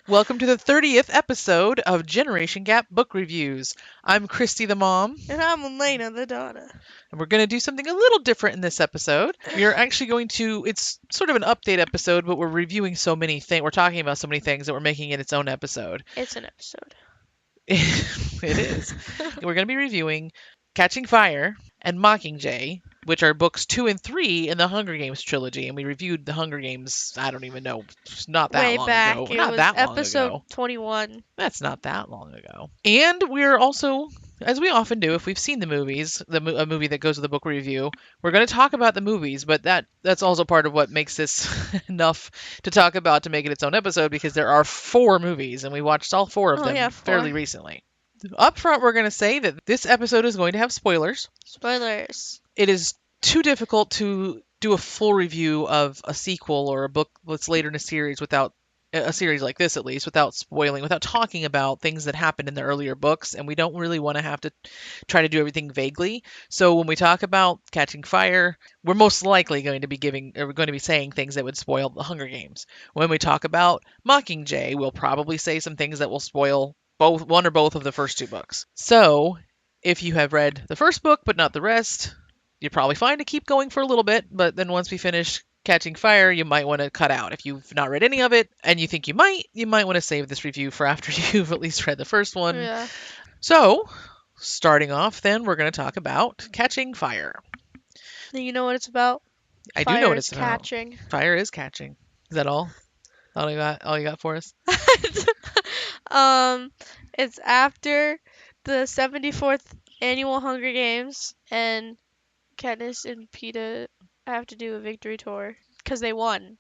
Welcome to the 30th episode of Generation Gap Book Reviews. I'm Christy the mom, And I'm Elena the daughter. and we're going to do something a little different in this episode. We are actually going to, it's sort of an update episode, but we're reviewing so many things, we're talking about so many things that we're making it its own episode. It's an episode. It is. We're going to be reviewing Catching Fire and Mockingjay, which are books 2 and 3 in the Hunger Games trilogy. And we reviewed the Hunger Games, I don't even know, not that Way long back. ago. It Not was that long episode ago. 21. That's not that long ago. And we're also, as we often do, if we've seen the movies, a movie that goes with the book review, we're going to talk about the movies, but that's also part of what makes this enough to talk about to make it its own episode, because there are 4 movies, and we watched all 4 of them yeah, 4. fairly recently. Up front, we're going to say that this episode is going to have spoilers. Spoilers. It is too difficult to do a full review of a sequel or a book that's later in a series without a series like this, at least, without spoiling, without talking about things that happened in the earlier books, and we don't really want to have to try to do everything vaguely. So when we talk about Catching Fire, we're most likely going to be saying things that would spoil the Hunger Games. When we talk about Mockingjay, we'll probably say some things that will spoil one or both of the first 2 books. So if you have read the first book but not the rest, you're probably fine to keep going for a little bit, but then once we finish Catching Fire, you might want to cut out. If you've not read any of it and you think you might want to save this review for after you've at least read the first one. Yeah. So, starting off then, we're going to talk about Catching Fire. Do you know what it's about? I do know what it's about. Catching. Fire is catching. Is that all? All you got for us? It's after the 74th annual Hunger Games, and Katniss and Peeta have to do a victory tour because they won.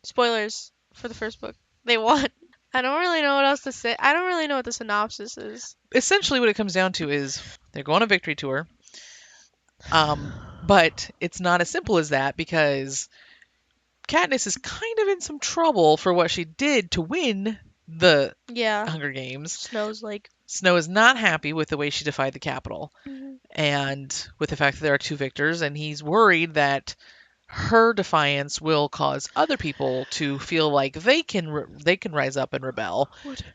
Spoilers for the first book. They won. I don't really know what else to say. I don't really know what the synopsis is. Essentially what it comes down to is they go on a victory tour. But it's not as simple as that, because Katniss is kind of in some trouble for what she did to win the Hunger Games. Snow is not happy with the way she defied the Capitol, and with the fact that there are 2 victors, and he's worried that her defiance will cause other people to feel like they can rise up and rebel.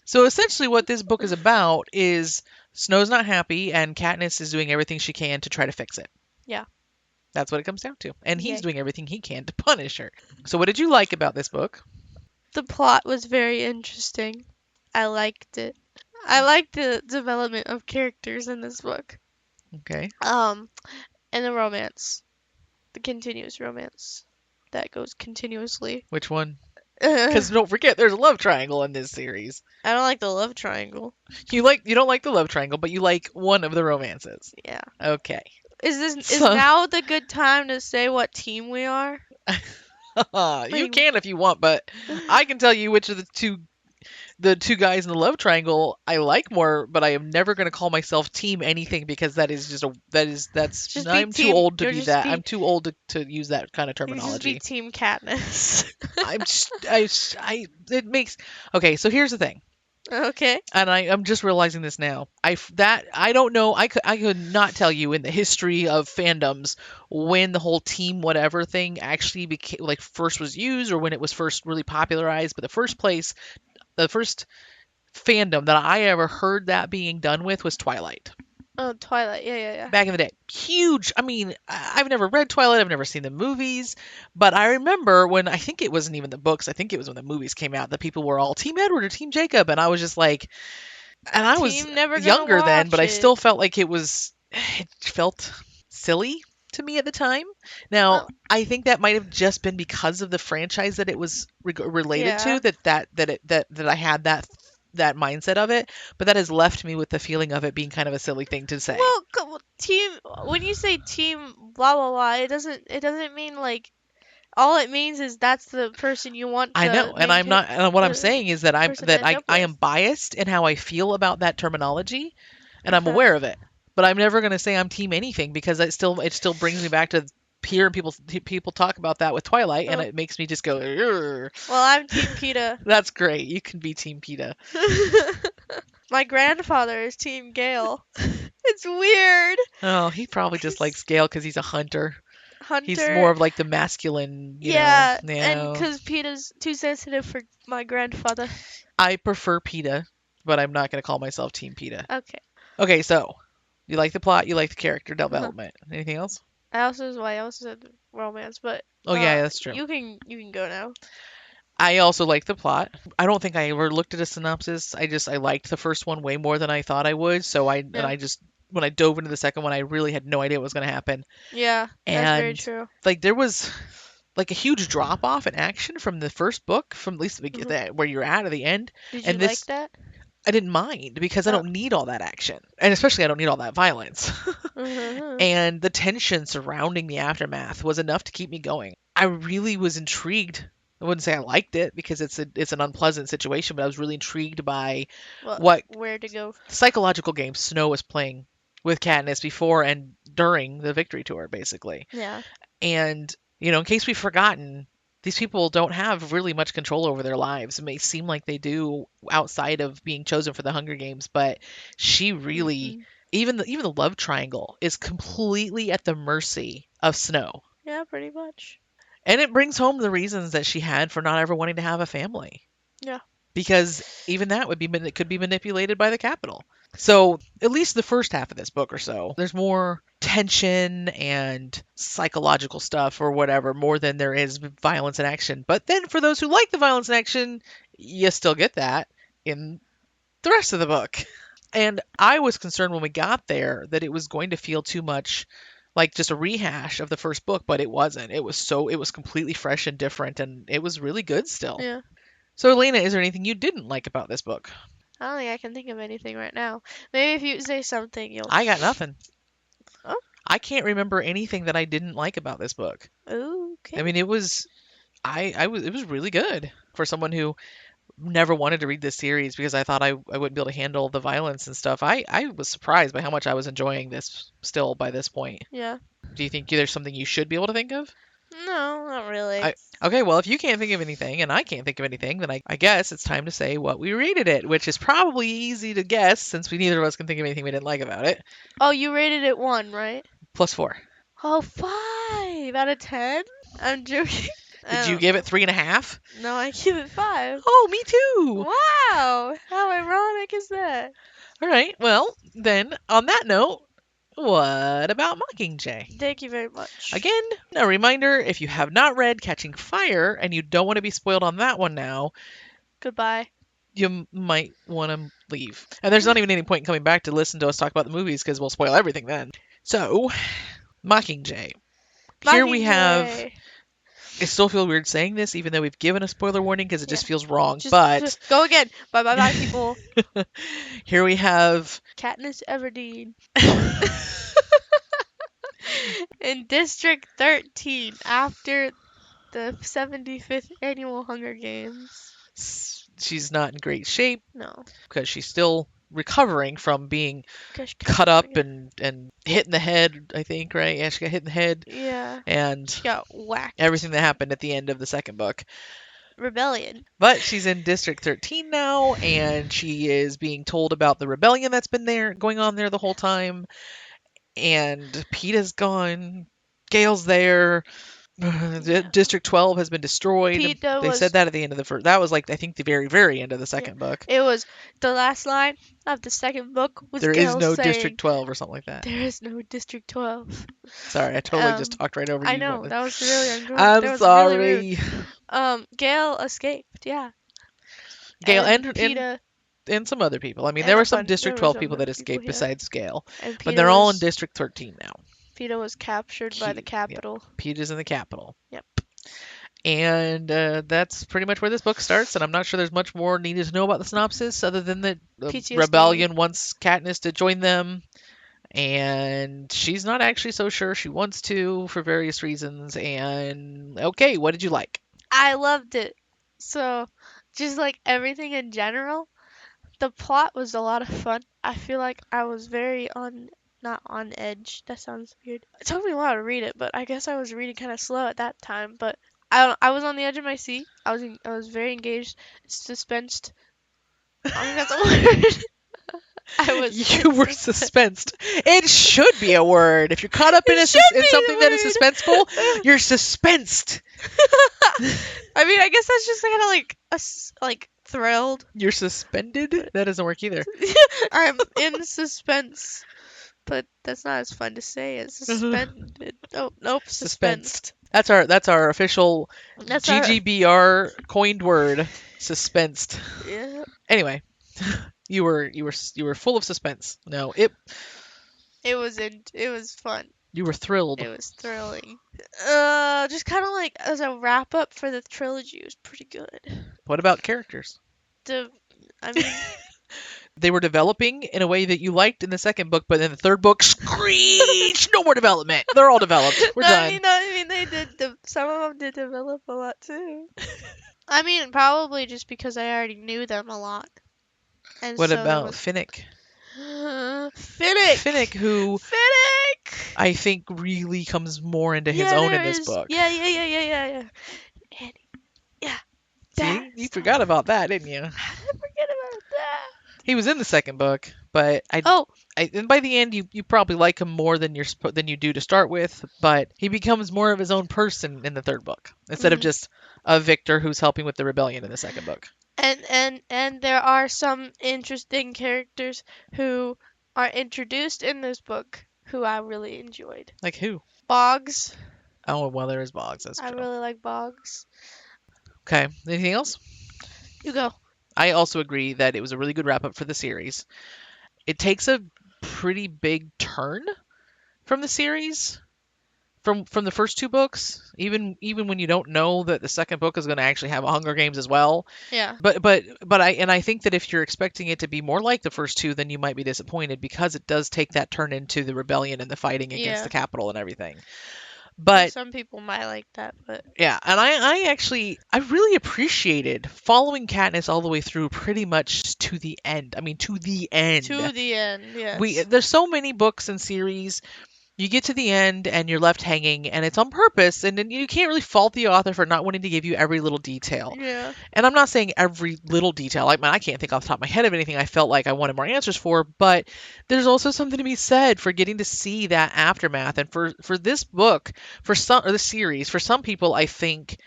So essentially what this book is about is Snow's not happy, and Katniss is doing everything she can to try to fix it. Yeah. That's what it comes down to. And he's doing everything he can to punish her. So what did you like about this book? The plot was very interesting. I liked it. I liked the development of characters in this book. Okay. And the romance. The continuous romance that goes continuously. Which one? Because don't forget, there's a love triangle in this series. I don't like the love triangle. You don't like the love triangle, but you like one of the romances. Yeah. Okay. Is now the good time to say what team we are? You can if you want, but I can tell you which of the two guys in the love triangle I like more, but I am never going to call myself team anything, because I'm too old to be that. I'm too old to use that kind of terminology. Just be team Katniss. It makes, okay, so here's the thing. Okay. And I'm just realizing this now. I don't know. I could not tell you in the history of fandoms when the whole team whatever thing actually became, like, first was used, or when it was first really popularized. But the first fandom that I ever heard that being done with was Twilight. Oh, Twilight. Yeah. Back in the day. Huge. I mean, I've never read Twilight. I've never seen the movies. But I remember when, I think it wasn't even the books, I think it was when the movies came out, that people were all Team Edward or Team Jacob. And I was just like, and I was younger then, but I still felt like it felt silly to me at the time. Now, I think that might have just been because of the franchise that it was related to, that I had that mindset of it, but that has left me with the feeling of it being kind of a silly thing to say. Well, when you say team blah blah blah, it doesn't mean like, all it means is that's the person you want to. I know, and I'm not, and what I'm saying is that I am biased in how I feel about that terminology, and I'm aware of it, but I'm never going to say I'm team anything, because it still brings me back to hearing people talk about that with Twilight, and it makes me just go, Urgh. Well, I'm Team Peeta. That's great. You can be Team Peeta. My grandfather is Team Gale. It's weird. Oh, he probably just likes Gale because he's a hunter. He's Hunter. more of like the masculine, you know. And because Peeta's too sensitive for my grandfather. I prefer PETA, but I'm not going to call myself Team PETA. Okay. Okay, so you like the plot, you like the character Uh-huh. development. Anything else? I also said romance, but Oh yeah, that's true. you can go now. I also like the plot. I don't think I ever looked at a synopsis. I liked the first one way more than I thought I would. Yeah. I just when I dove into the second one, I really had no idea what was going to happen. Yeah, that's very And true. like there was like a huge drop off in action from the first book, from at least Hmm. where you're at the end. Did you And like this that? I didn't mind because I Oh. don't need all that action, and especially I don't need all that violence. Mm-hmm. And the tension surrounding the aftermath was enough to keep me going. I really was intrigued. I wouldn't say I liked it because it's an unpleasant situation, but I was really intrigued by Well, what where to go? psychological game Snow was playing with Katniss before and during the victory tour, basically. Yeah. And, in case we've forgotten, these people don't have really much control over their lives. It may seem like they do outside of being chosen for the Hunger Games, but she really, Hmm. even the love triangle is completely at the mercy of Snow. Yeah, pretty much. And it brings home the reasons that she had for not ever wanting to have a family. Yeah. Because even that it could be manipulated by the Capitol. So, at least the first half of this book or so, there's more tension and psychological stuff or whatever, more than there is violence and action. But then for those who like the violence and action, you still get that in the rest of the book. And I was concerned when we got there that it was going to feel too much like just a rehash of the first book, but it wasn't. It was completely fresh and different, and it was really good still. Yeah. So, Elena, is there anything you didn't like about this book? I don't think I can think of anything right now. Maybe if you say something, you'll. I got nothing. Oh. I can't remember anything that I didn't like about this book. I Okay. mean, it was really good for someone who never wanted to read this series because I thought I wouldn't be able to handle the violence and stuff. I was surprised by how much I was enjoying this still by this point. Yeah. Do you think there's something you should be able to think of? No, not really. I Okay, well, if you can't think of anything and I can't think of anything, then I guess it's time to say what we rated it, which is probably easy to guess since we neither of us can think of anything we didn't like about it. Oh, you rated it 1, right? +4. Oh, 5 out of 10? I'm joking. Did you give it 3.5? No, I give it 5. Oh, me too. Wow! How ironic is that? All right. Well, then on that note, what about Mockingjay? Thank you very much. Again, a reminder, if you have not read Catching Fire and you don't want to be spoiled on that one now, Goodbye. you might want to leave. And there's not even any point in coming back to listen to us talk about the movies because we'll spoil everything then. So, Mockingjay. Here we have. Mockingjay. I still feel weird saying this, even though we've given a spoiler warning because it just feels wrong. Just go again. Bye bye bye, people. Here we have. Katniss Everdeen. In District 13 after the 75th annual Hunger Games. She's not in great shape No. because she's still recovering from being Gosh, cut up and hit in the head, I think, right? Yeah, she got hit in the head. Yeah. And She got whacked. everything that happened at the end of the second book. Rebellion. But she's in District 13 now, and she is being told about the rebellion that's been going on there the whole time. And Peeta's gone. Gale's there. District 12 has been destroyed. They said that at the end of the first. That was like I think the very, very end of the second book. It was the last line of the second book was There Gale is no saying, District 12 or something like that. There is no District 12. Sorry, I totally just talked right over you. I know, that was really ungood. I'm sorry. Really rude. Gale escaped, yeah. Gale and and Peeta and some other people. I mean, and there a were some bunch- District there were 12 some people other that escaped people, yeah. besides Gale. and But Peeta they're all in was- District 13 now. Peeta was captured by the Yep. Capitol. Peeta's in the capital. Yep. And that's pretty much where this book starts. And I'm not sure there's much more needed to know about the synopsis other than that the PTSD. rebellion wants Katniss to join them. And she's not actually so sure she wants to for various reasons. And okay, what did you like? I loved it. So, just like everything in general, the plot was a lot of fun. I feel like I was very not on edge. That sounds weird. It took me a while to read it, but I guess I was reading kind of slow at that time. But I was on the edge of my seat. I was very engaged, suspensed. I think that's a word. You were suspensed. It should be a word. If you're caught up in something that is suspenseful, you're suspensed. I mean, I guess that's just kind of like thrilled. You're suspended? That doesn't work either. I'm in suspense, but that's not as fun to say as suspended. Oh, nope, suspensed. That's our official That's our GGBR coined word. Suspensed. yeah. Anyway, you were full of suspense. No, It was fun. you were thrilled. It was thrilling. Just kind of like as a wrap up for the trilogy, it was pretty good. What about characters? The, I mean, They were developing in a way that you liked in the second book, but in the third book, screech! No more development. They're all developed. We're done. I mean, they did. Some of them did develop a lot too. I mean, probably just because I already knew them a lot, and What so there about was Finnick? Finnick. Finnick, who Finnick. I think really comes more into his Yeah, own in there this is. book. Yeah. And yeah, See, you that's the forgot one. about that, didn't you? How did I forget about that? He was in the second book, but Oh, and by the end you probably like him more than than you do to start with. But he becomes more of his own person in the third book instead of mhm. just a Victor who's helping with the rebellion in the second book. And there are some interesting characters who are introduced in this book who I really enjoyed. Like who? Boggs. Oh, well, there is Boggs. That's I true. really like Boggs. Okay. Anything else? You go. I also agree that it was a really good wrap up for the series. It takes a pretty big turn from the series from the first two books, even when you don't know that the second book is going to actually have a Hunger Games as well. Yeah. But I think that if you're expecting it to be more like the first two, then you might be disappointed because it does take that turn into the rebellion and the fighting against the Yeah. capital and everything. And But some people might like that, but yeah, and I really appreciated following Katniss all the way through pretty much to the end. I mean, to the end. to the end, yes. There's so many books and series. You get to the end and you're left hanging, and it's on purpose, and then you can't really fault the author for not wanting to give you every little detail. Yeah. And I'm not saying every little detail. Like, I can't think off the top of my head of anything I felt like I wanted more answers for, but there's also something to be said for getting to see that aftermath. And for this book, or this series, for some people, I think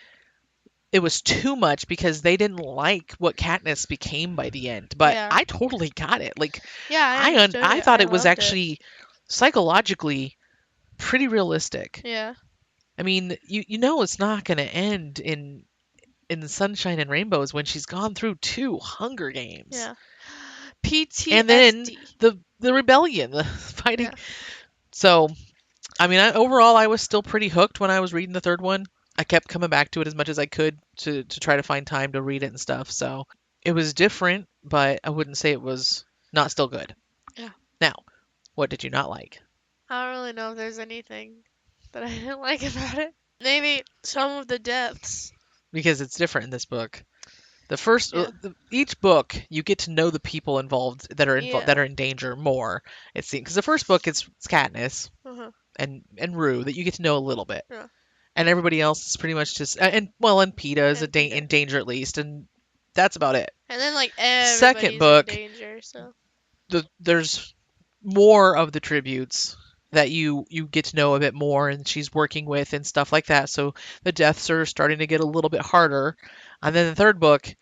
it was too much because they didn't like what Katniss became by the end. But Yeah. I totally got it. Like, Yeah, I understood I it. thought I it was loved it. actually psychologically pretty realistic. Yeah. I mean, you know it's not going to end in sunshine and rainbows when she's gone through 2 Hunger Games. Yeah. And then PTSD. the rebellion, the fighting. Yeah. So, I mean, overall I was still pretty hooked when I was reading the third one. I kept coming back to it as much as I could to try to find time to read it and stuff. So, it was different, but I wouldn't say it was not still good. Yeah. Now, what did you not like? I don't really know if there's anything that I didn't like about it. Maybe some of the deaths. Because it's different in this book. The first, Yeah. each book, you get to know the people involved that are Yeah. that are in danger more. It seems because the first book it's Katniss Uh-huh. and Rue that you get to know a little bit, Yeah. and everybody else is pretty much just and Peeta is And Peeta. in danger at least, and that's about it. And then like Second everybody's book, in danger, so there's more of the tributes that you get to know a bit more, and she's working with and stuff like that. So the deaths are starting to get a little bit harder. And then the third book,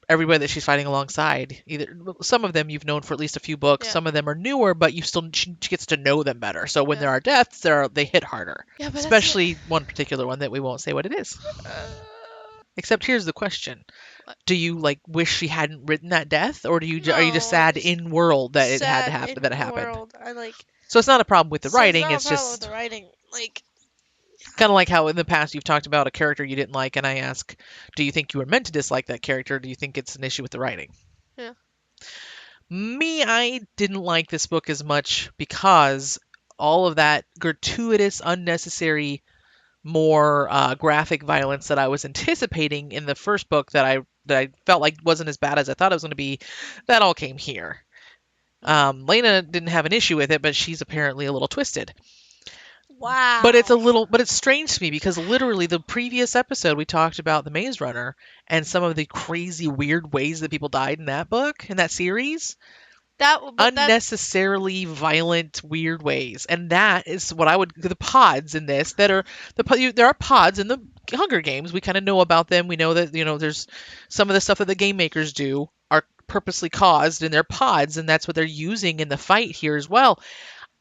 everybody that she's fighting alongside, either some of them you've known for at least a few books, Yeah. some of them are newer, but she gets to know them better. So when Yeah. there are deaths, they hit harder. yeah, but Especially one particular one that we won't say what it is. Except here's the question: What? do you like wish she hadn't written that death, or are you just No, sad just in world that it had to sad happen in that it happened? world. I like So it's not a problem with the so writing. not a It's problem with just the writing. Like kind of like how in the past you've talked about a character you didn't like, and I ask, do you think you were meant to dislike that character? Or do you think it's an issue with the writing? Yeah. Me, I didn't like this book as much because all of that gratuitous, unnecessary, more graphic violence that I was anticipating in the first book that I felt like wasn't as bad as I thought it was going to be, that all came here. Lena didn't have an issue with it, but she's apparently a little twisted. wow. But it's strange to me because literally the previous episode we talked about the Maze Runner and some of the crazy weird ways that people died in that book, in that series. that Unnecessarily violent, weird ways. And that is what I would, the pods in this that are, there are pods in the Hunger Games. We kind of know about them. We know that, there's some of the stuff that the game makers do are purposely caused in their pods, and that's what they're using in the fight here as well.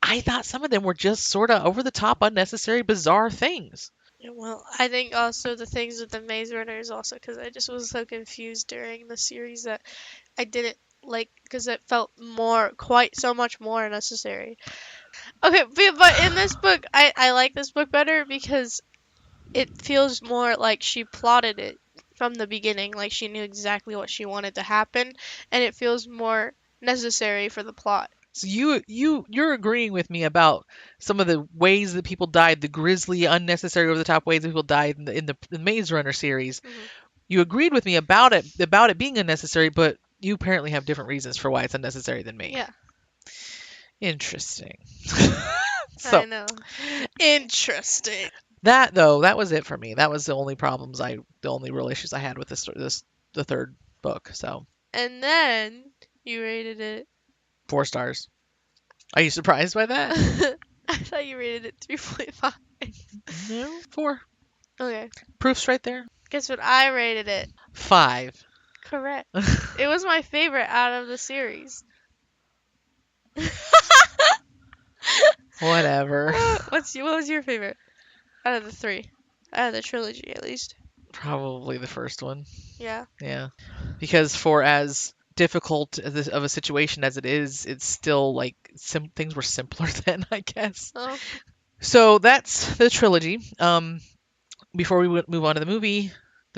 I thought some of them were just sort of over the top, unnecessary, bizarre things. Yeah, well, I think also the things with the Maze Runner is also because I just was so confused during the series that I didn't like because it felt quite so much more necessary. Okay, but in this book, I like this book better because it feels more like she plotted it from the beginning, like she knew exactly what she wanted to happen, and it feels more necessary for the plot. So you're agreeing with me about some of the ways that people died, the grisly, unnecessary, over the top ways that people died in the Maze Runner series. Hmm. You agreed with me about it being unnecessary, but you apparently have different reasons for why it's unnecessary than me. Yeah, Interesting. I So know. Interesting. that was it for me. That was the only real issues I had with the third book. So And then you rated it. 4 stars. Are you surprised by that? I thought you rated it 3.5. No, 4. Okay, Proof's right there. guess what I rated it? 5. Correct. It was my favorite out of the series. Whatever. What was your favorite out of the three? Out of the trilogy, at least. Probably the first one. Yeah. Yeah. Because for as difficult of a situation as it is, it's still like things were simpler then, I guess. Oh. So that's the trilogy. Before we move on to the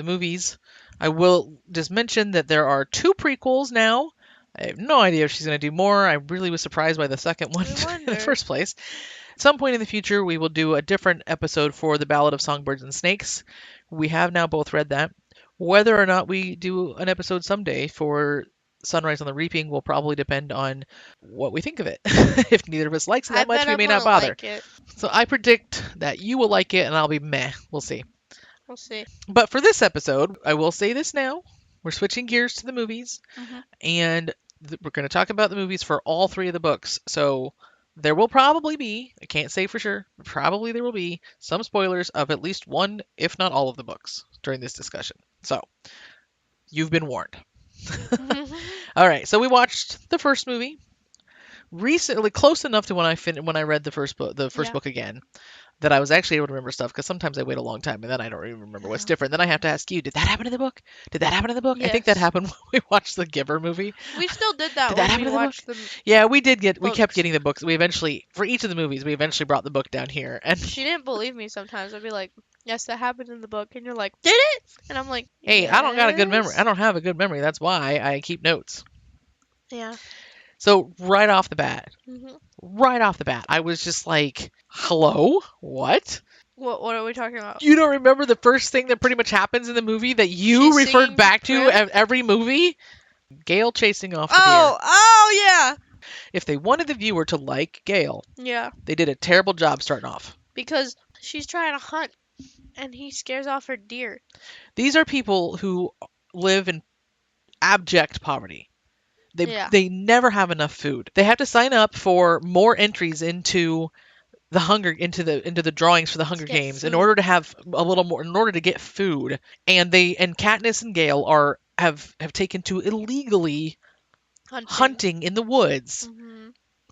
movies, I will just mention that there are 2 prequels now. I have no idea if she's going to do more. I really was surprised by the second one I in the wonder. first place. At some point in the future, we will do a different episode for The Ballad of Songbirds and Snakes. We have now both read that. Whether or not we do an episode someday for Sunrise on the Reaping will probably depend on what we think of it. If neither of us likes it I that much, bet we I'm may not gonna bother. like it. So I predict that you will like it and I'll be meh. We'll see. We'll see. But for this episode, I will say this now. We're switching gears to the movies, Hmm. and we're going to talk about the movies for all 3 of the books. So there will probably be, I can't say for sure, but probably there will be some spoilers of at least one, if not all of the books during this discussion. So you've been warned. All right, so we watched the first movie recently, close enough to when I read the first Yeah. book again, that I was actually able to remember stuff, because sometimes I wait a long time and then I don't even remember what's Yeah. different. Then I have to ask you, did that happen in the book? Did that happen in the book? I think that Yes. happened when we watched the Giver movie. We still did that Did that when happen we in the book? watched them. Yeah, we kept Books. getting the books. We eventually, for each of the movies, we eventually brought the book down here. And She didn't believe me sometimes. I'd be like, yes, that happened in the book. And you're like, did it? And I'm like, hey, I don't got a good memory. yes. I don't have a good memory. That's why I keep notes. Yeah. So right off the bat, Hmm. I was just like, hello? What? What are we talking about? You don't remember the first thing that pretty much happens in the movie that you She's referred singing back to to Prim? every movie? Gale chasing off the Oh, yeah. deer. If they wanted the viewer to like Gale, Yeah. they did a terrible job starting off. Because she's trying to hunt and he scares off her deer. These are people who live in abject poverty. Yeah. They never have enough food. They have to sign up for more entries into the drawings for the Hunger get Games in food. order to have a little more, in order to get food. And Katniss and Gale have taken to illegally hunting in the woods. Hmm.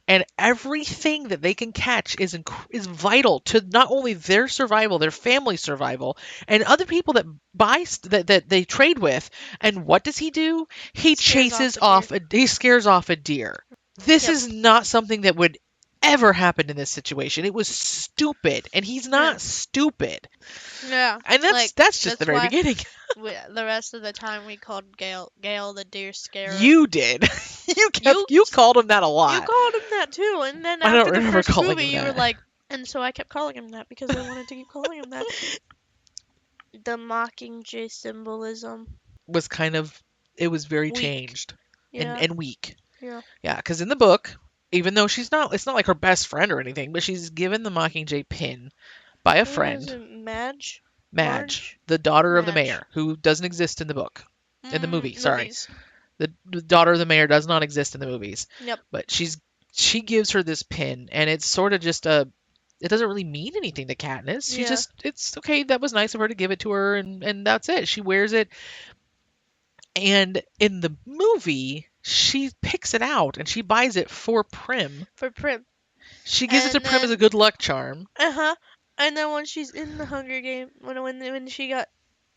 And everything that they can catch is vital to not only their survival, their family's survival, and other people that that they trade with. And what does he do? He he scares off a deer. This Yep. is not something that would ever happen in this situation. It was stupid, and he's not stupid. Yeah. And that's just the very why beginning. the rest of the time we called Gale the deer scarer. You did. You called him that a lot. You called him that too, and then I don't after the remember first calling movie, him you were that. like, and so I kept calling him that because I wanted to keep calling him that. The Mockingjay symbolism. Was kind of, it was very Weak. changed Yeah. and weak. Yeah. Yeah, because in the book, even though it's not like her best friend or anything, but she's given the Mockingjay pin by a friend, Madge? Madge, the daughter of the Madge. mayor, who doesn't exist in the book, in the movie. Sorry, Movies. the daughter of the mayor does not exist in the movies. Yep. But she gives her this pin, and it's sort of just it doesn't really mean anything to Katniss. She Yeah. just, it's okay, that was nice of her to give it to her, and that's it. She wears it, and in the movie, she picks it out and she buys it for Prim. For Prim. She gives it to And Prim as a then good luck charm, uh-huh. And then when she's in the Hunger Game, when she got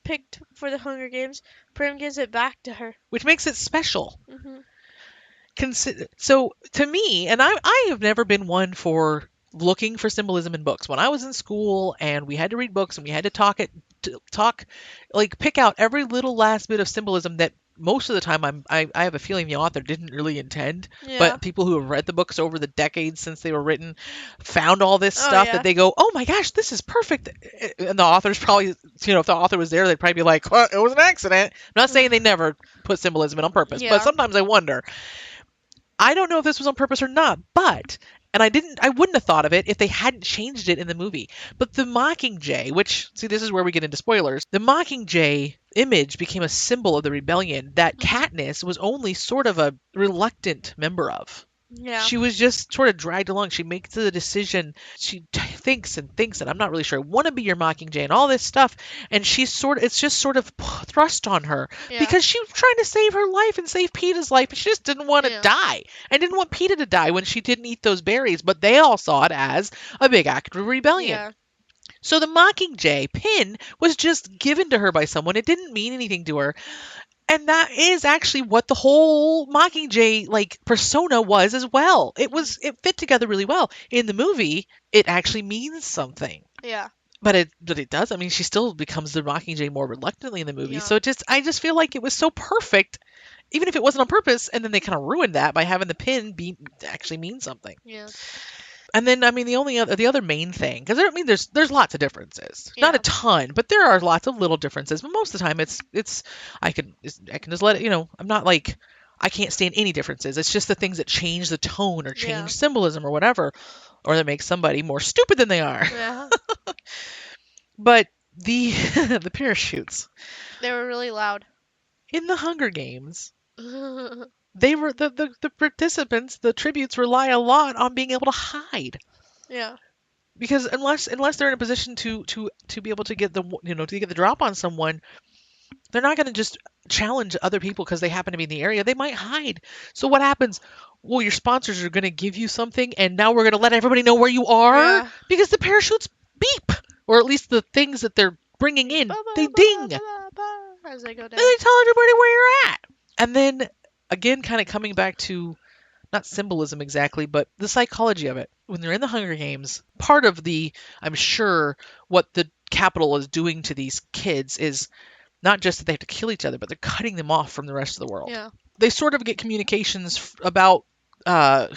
picked for the Hunger Games, Prim gives it back to her. which makes it special. Mhm. So to me, and I have never been one for looking for symbolism in books. When I was in school and we had to read books and we had to talk, like pick out every little last bit of symbolism that most of the time I have a feeling the author didn't really intend, Yeah. but people who have read the books over the decades since they were written found all this Oh stuff that yeah. they go, oh my gosh, this is perfect. And the author's probably, if the author was there, they'd probably be like, well, it was an accident. I'm not saying they never put symbolism in on purpose, but Yeah. sometimes I wonder. I don't know if this was on purpose or not, but I wouldn't have thought of it if they hadn't changed it in the movie. But the Mockingjay, which see this is where we get into spoilers. The Mockingjay image became a symbol of the rebellion that Mhm. Katniss was only sort of a reluctant member of. Yeah. She was just sort of dragged along. She makes the decision. She thinks and thinks, and I'm not really sure. I want to be your Mockingjay and all this stuff. And it's just sort of thrust on her Yeah. because she was trying to save her life and save Peeta's life. And she just didn't want to Yeah. die and didn't want Peeta to die when she didn't eat those berries. But they all saw it as a big act of rebellion. Yeah. So the Mockingjay pin was just given to her by someone. It didn't mean anything to her. And that is actually what the whole Mockingjay like persona was as well. It fit together really well. In the movie, it actually means something. Yeah. But it does. I mean, she still becomes the Mockingjay more reluctantly in the movie. Yeah. So I just feel like it was so perfect, even if it wasn't on purpose, and then they kind of ruined that by having the pin be actually mean something. Yeah. And then I mean the other main thing, because I mean there's lots of differences, not a Yeah. ton, but there are lots of little differences. But most of the time it's I can just let it, I'm not like I can't stand any differences. It's just the things that change the tone or Yeah. change symbolism or whatever, or that make somebody more stupid than they are. Yeah. But the the parachutes They were really loud. in the Hunger Games, they were the participants, the tributes rely a lot on being able to hide. Yeah. Because unless they're in a position to be able to get the to get the drop on someone, they're not going to just challenge other people because they happen to be in the area. They might hide. So what happens? Well, your sponsors are going to give you something, and now we're going to let everybody know where you are Yeah. because the parachutes beep, or at least the things that they're bringing in, Ba, ba, they ba, ding, ba, and ba, ba, as they go down. they tell everybody where you're at. And then again, kind of coming back to not symbolism exactly, but the psychology of it. When they're in the Hunger Games, part of I'm sure, what the Capitol is doing to these kids is not just that they have to kill each other, but they're cutting them off from the rest of the world. Yeah. They sort of get communications about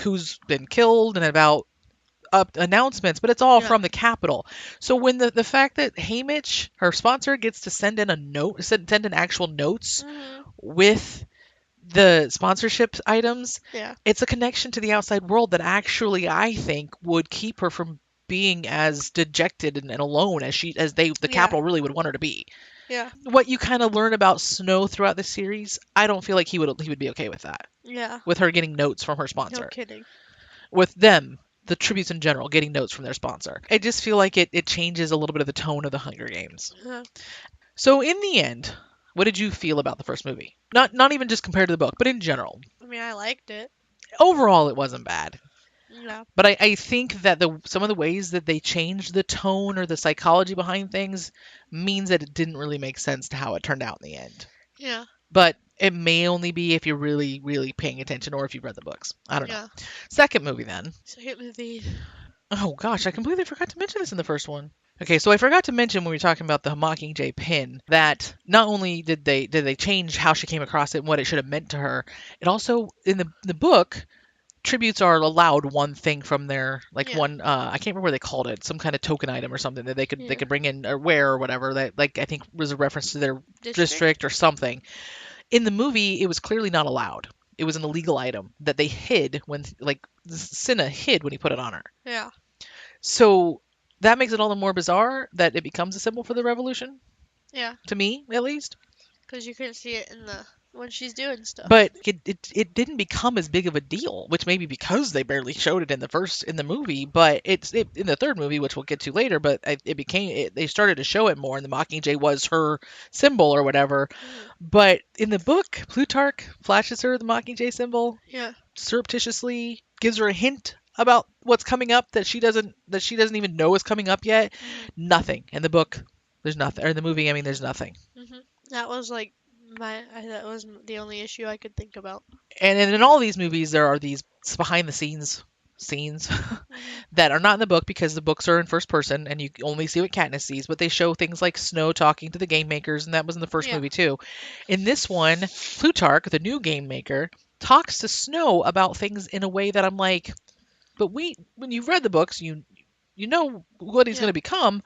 who's been killed and about announcements, but it's all Yeah. from the Capitol. So when the fact that Haymitch, her sponsor, gets to send in send in actual notes Mhm. with the sponsorship items, Yeah. it's a connection to the outside world that actually I think would keep her from being as dejected and alone as the Yeah. Capitol really would want her to be. Yeah. What you kind of learn about Snow throughout the series, I don't feel like he would be okay with that. Yeah. With her getting notes from her No sponsor. kidding. With them, the tributes in general, getting notes from their sponsor. I just feel like it changes a little bit of the tone of the Hunger Games. Uh, So in the end, what did you feel about the first movie? Not even just compared to the book, but in general. I mean, I liked it. Overall, it wasn't bad. Yeah. But I think that some of the ways that they changed the tone or the psychology behind things means that it didn't really make sense to how it turned out in the end. Yeah. But it may only be if you're really, really paying attention or if you've read the books. I don't know. Yeah. Second movie then. Second movie. Oh gosh, I completely forgot to mention this in the first one. Okay, so I forgot to mention when we were talking about the Mockingjay pin that not only did they change how she came across it and what it should have meant to her, it also in the book tributes are allowed one thing from their like Yeah. one I can't remember what they called it, some kind of token item or something that they Yeah. could bring in or wear or whatever that like I think was a reference to their District. district or something. In the movie, it was clearly not allowed. It was an illegal item that they hid when like Cinna hid when he put it on her. Yeah. So that makes it all the more bizarre that it becomes a symbol for the revolution, Yeah. to me at least. Because you couldn't see it in the when she's doing stuff. But it didn't become as big of a deal, which maybe because they barely showed it in the movie, but in the third movie, which we'll get to later. But they started to show it more, and the Mockingjay was her symbol or whatever. Mhm. But in the book, Plutarch flashes her the Mockingjay symbol Yeah. surreptitiously, gives her a hint about what's coming up that she doesn't even know is coming up yet. Mhm. Nothing in the book. There's nothing, or in the movie. I mean, there's nothing. Mhm. That was like that was the only issue I could think about. And in all these movies, there are these behind the scenes scenes Mhm. that are not in the book because the books are in first person and you only see what Katniss sees. But they show things like Snow talking to the game makers, and that was in the first Yeah. movie too. In this one, Plutarch, the new game maker, talks to Snow about things in a way that I'm like, but when you've read the books, you know what he's going Yeah. to become.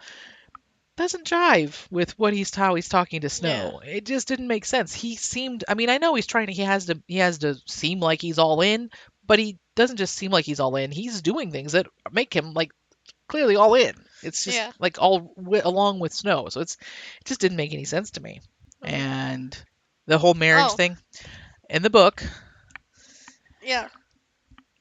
Doesn't jive with how he's talking to Yeah. Snow. It just didn't make sense. He seemed, I mean, I know he's trying to he has to seem like he's all in, but he doesn't just seem like he's all in. He's doing things that make him like clearly all in. It's just Yeah. like along with Snow. So it just didn't make any sense to me. Mhm. And the whole marriage Oh. thing in the book, Yeah.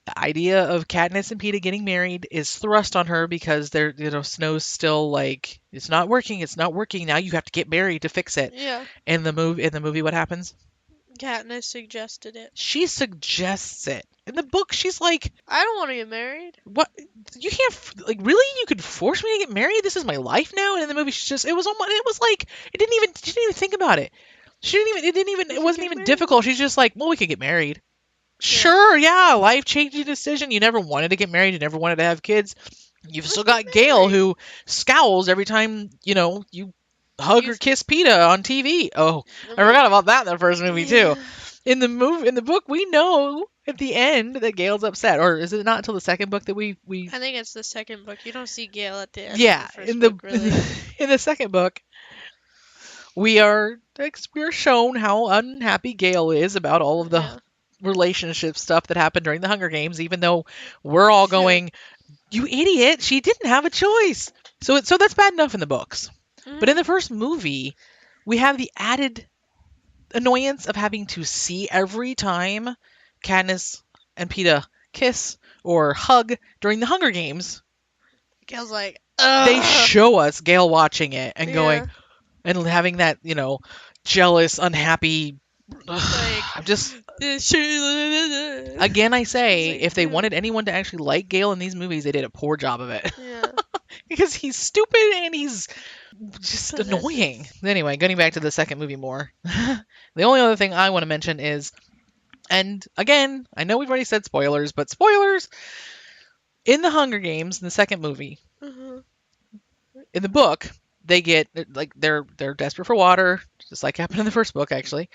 the idea of Katniss and Peeta getting married is thrust on her because they're, Snow's still like, it's not working, it's not working. Now you have to get married to fix it. Yeah. In the movie, what happens? Katniss suggested it. She suggests it. In the book, she's like, I don't want to get married. "What? You can't like really? You could force me to get married? This is my life now." And in the movie, she's just, it was almost, it was like, she didn't even think about it. We It could wasn't get even married. difficult. She's just like, "Well, we could get married." Yeah. Sure, yeah, life changing decision. You never wanted to get married. You never wanted to have kids. You've Let's still get got Gail, married. who scowls every time you hug You. or kiss Peta on TV. Oh, I I mean. forgot about that in the first movie too. Yeah. In the book, we know at the end that Gail's upset, or is it not until the second book that we I think it's the second book. You don't see Gale at the end of the yeah, first book, really. in the second book, we are shown how unhappy Gail is about all of the Yeah. relationship stuff that happened during the Hunger Games, even though we're all Yeah. going, "You idiot, she didn't have a choice." So that's bad enough in the books. But in Mhm. the first movie, we have the added annoyance of having to see every time Katniss and Peeta kiss or hug during the Hunger Games. Gale's like, They ugh. show us Gale watching it and going Yeah. and having that, jealous, unhappy. Like, I'm just it's again I say, like, if they dude. wanted anyone to actually like Gale in these movies, they did a poor job of it Yeah. because he's stupid and he's just annoying. Possessive. Anyway, getting back to the second movie more. The only other thing I want to mention is, and again, I know we've already said spoilers, but spoilers in the Hunger Games in the second movie, Mhm. in the book, they get like they're desperate for water, just like happened in the first book actually,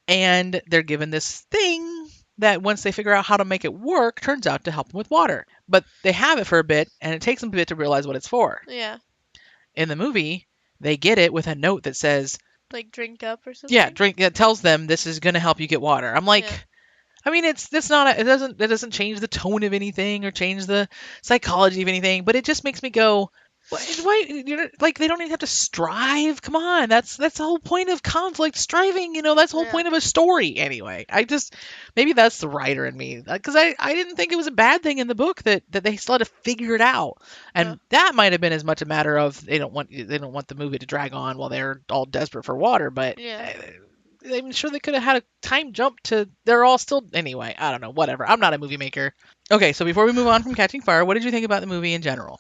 and they're given this thing that once they figure out how to make it work, turns out to help them with water. But they have it for a bit, and it takes them a bit to realize what it's for. Yeah. In the movie, they get it with a note that says, Like drink up or "Yeah, something. drink." That tells them this is going to help you get water. I'm like, Yeah. I mean, it's not it doesn't change the tone of anything or change the psychology of anything, but it just makes me go, why like they don't even have to strive. Come on, that's the whole point of conflict, striving. That's the whole Yeah. point of a story. Anyway, I just maybe that's the writer in me because I didn't think it was a bad thing in the book that they still had to figure it out, Yeah. and that might have been as much a matter of they don't want the movie to drag on while they're all desperate for water, but. Yeah. I'm sure they could have had a time jump to. They're all still. Anyway, I don't know. Whatever. I'm not a movie maker. Okay, so before we move on from Catching Fire, what did you think about the movie in general?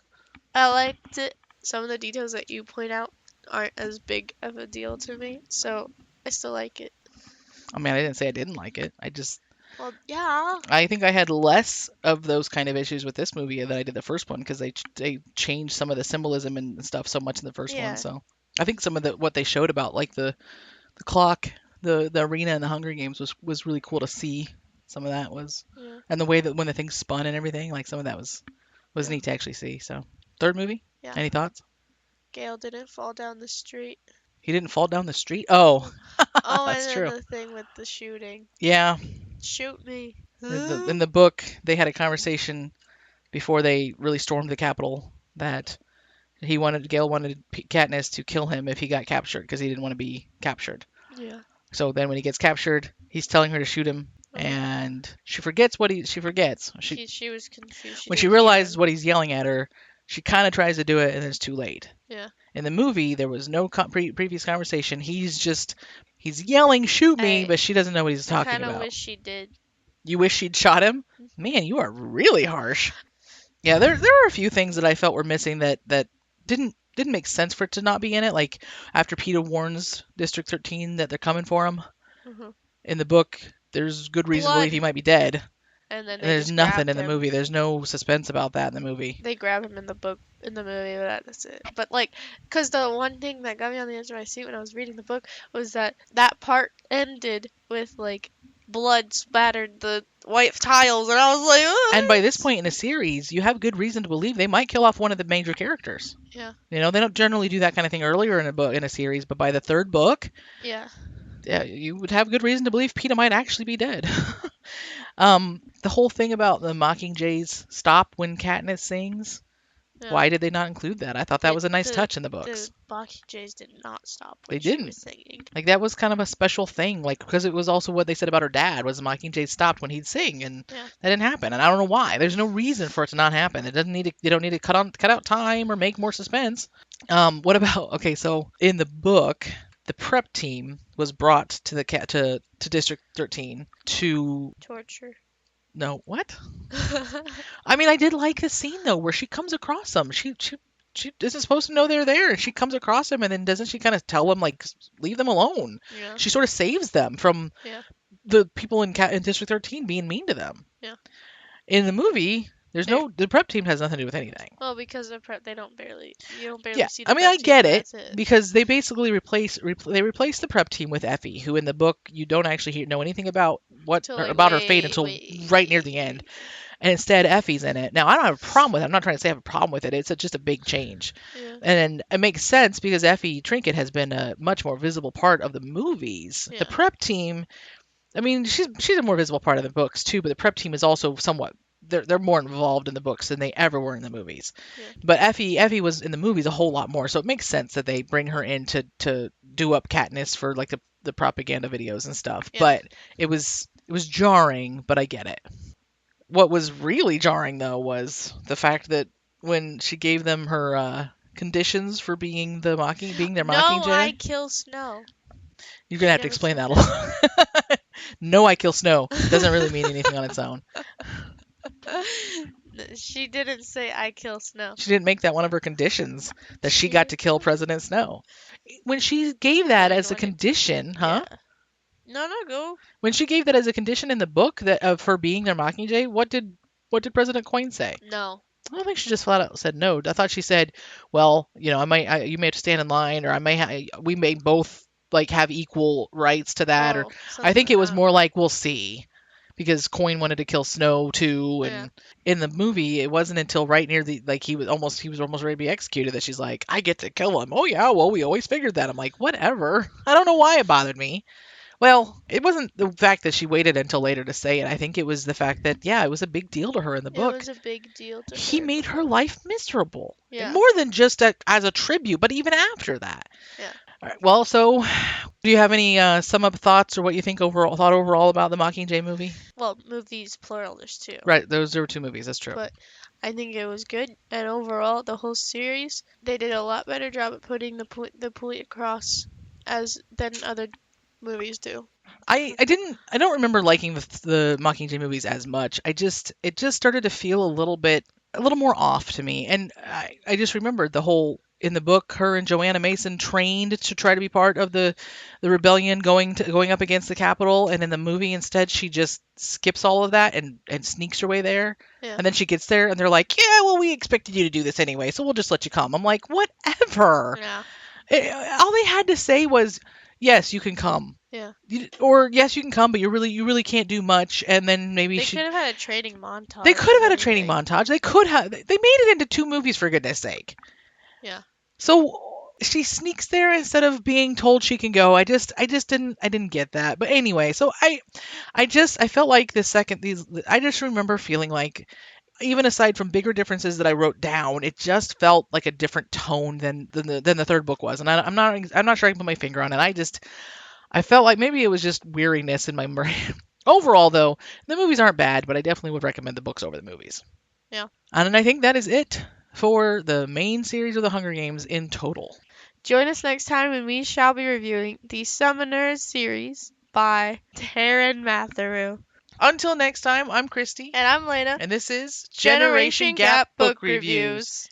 I liked it. Some of the details that you point out aren't as big of a deal to me, so I still like it. I mean, I didn't say I didn't like it. Well, yeah. I think I had less of those kind of issues with this movie than I did the first one because they changed some of the symbolism and stuff so much in the first one. Yeah. So I think some of what they showed about like the clock, the arena, and the Hunger Games was really cool to see. Some of that was, Yeah. and the way that when the thing spun and everything, like some of that was Yeah. neat to actually see. So third movie, Yeah. any thoughts? Gale didn't fall down the street. He didn't fall down the street. Oh, Oh, and that's then true. the thing with the shooting. Yeah, Shoot me. in the book they had a conversation before they really stormed the Capitol that Gale wanted Katniss to kill him if he got captured because he didn't want to be captured. Yeah. So then when he gets captured, he's telling her to shoot him, Uh-huh. and she forgets what she forgets. She was confused. She When she didn't hear realizes him. what he's yelling at her, she kind of tries to do it, and it's too late. Yeah. In the movie, there was no previous conversation. He's yelling, "Shoot me!" But she doesn't know what he's I talking kind of about. wish she did. You wish she'd shot him? Man, you are really harsh. Yeah, there were a few things that I felt were missing that didn't make sense for it to not be in it. Like after Peter warns District 13 that they're coming for him Hmm. in the book, there's good reason to believe he Blood. might be dead. And then And they there's just nothing grabbed in the him. movie. There's no suspense about that in the movie. They grab him in the book, in the movie, but that's it. But like, cause the one thing that got me on the edge of my seat when I was reading the book was that part ended with like blood spattered the white tiles, and I was like, And by this what? point in the series, you have good reason to believe they might kill off one of the major characters. Yeah. You know, they don't generally do that kind of thing earlier in a book in a series, but by the third book, Yeah. yeah, you would have good reason to believe Peeta might actually be dead. The whole thing about the Mockingjays stop when Katniss sings. Yeah. Why did they not include that? I thought that was a nice touch in the The books. Mockingjays did not stop They when she didn't. was singing. Like that was kind of a special thing, like because it was also what they said about her dad was the Mockingjay stopped when he'd sing, and Yeah. that didn't happen. And I don't know why. There's no reason for it to not happen. It doesn't need to. You don't need to cut out time or make more suspense. What about okay? So in the book, the prep team was brought to the to District 13 to Torture. no what? I mean, I did like the scene though where she comes across them. She isn't supposed to know they're there, and she comes across them, and then doesn't she kind of tell them like leave them alone? Yeah. She sort of saves them from Yeah. the people in District 13 being mean to them. Yeah. In the movie, there's They're- no the prep team has nothing to do with anything. Well, because the prep, you don't barely Yeah, see the I mean prep I team, get and it that's it. because they basically replace the prep team with Effie, who in the book you don't actually know anything about Till like about her fate until right near the end. And instead Effie's in it. Now I don't have a problem with it. I'm not trying to say I have a problem with it. It's just a big change, Yeah. and it makes sense because Effie Trinket has been a much more visible part of the movies. Yeah. The prep team, I mean, she's a more visible part of the books too, but the prep team is also somewhat they're more involved in the books than they ever were in the movies. Yeah. But Effie was in the movies a whole lot more, so it makes sense that they bring her in to do up Katniss for like the propaganda videos and stuff. Yeah. But it was jarring, but I get it. What was really jarring though was the fact that when she gave them her conditions for being their No, Mockingjay, I kill Snow. you're gonna have to Never explain said that a lot. No, I kill Snow doesn't really mean anything on its own. She didn't say I kill Snow. She didn't make that one of her conditions that she She- got to kill President Snow. When she gave that Queen as a wanted- condition, huh? Yeah. No, go. When she gave that as a condition in the book that of her being their Mockingjay, what did President Quinn say? No. I don't think she just flat out said no. I thought she said, "Well, you know, you may have to stand in line, or we may both like have equal rights to that." Or I think it was more like we'll see, because Coin wanted to kill Snow too, and in the movie, it wasn't until right near the like he was almost ready to be executed that she's like, "I get to kill him." Oh yeah, well we always figured that. I'm like, whatever. I don't know why it bothered me. Well, it wasn't the fact that she waited until later to say it. I think it was the fact that, yeah, it was a big deal to her in the book. It was a big deal to her. He made her life miserable. Yeah. And more than just as a tribute, but even after that. Yeah. All right, well, so do you have any sum up thoughts or what you think overall about the Mockingjay movie? Well, movies plural, there's two. Right, there were two movies. That's true. But I think it was good, and overall, the whole series, they did a lot better job at putting the point across than other movies do. I don't remember liking the Mockingjay movies as much. It just started to feel a little more off to me. And I just remembered the whole in the book, her and Joanna Mason trained to try to be part of the rebellion going up against the Capitol, and in the movie instead she just skips all of that and sneaks her way there. Yeah. And then she gets there and they're like, "Yeah, well we expected you to do this anyway, so we'll just let you come." I'm like, "Whatever." Yeah. All they had to say was, "Yes, you can come." Yeah. Or yes, you can come, but you really can't do much. And then maybe They could have had a training montage. They could have had a training montage. They could have. They made it into two movies for goodness sake. Yeah. So she sneaks there instead of being told she can go. I didn't get that. But anyway, so I felt like I just remember feeling like, even aside from bigger differences that I wrote down, it just felt like a different tone than the third book was. And I'm not sure I can put my finger on it. I felt like maybe it was just weariness in my brain. Overall, though, the movies aren't bad, but I definitely would recommend the books over the movies. Yeah. And I think that is it for the main series of the Hunger Games in total. Join us next time when we shall be reviewing the Summoners series by Taryn Matheru. Until next time, I'm Christy, And I'm Lena. and this is Generation Gap Book Reviews.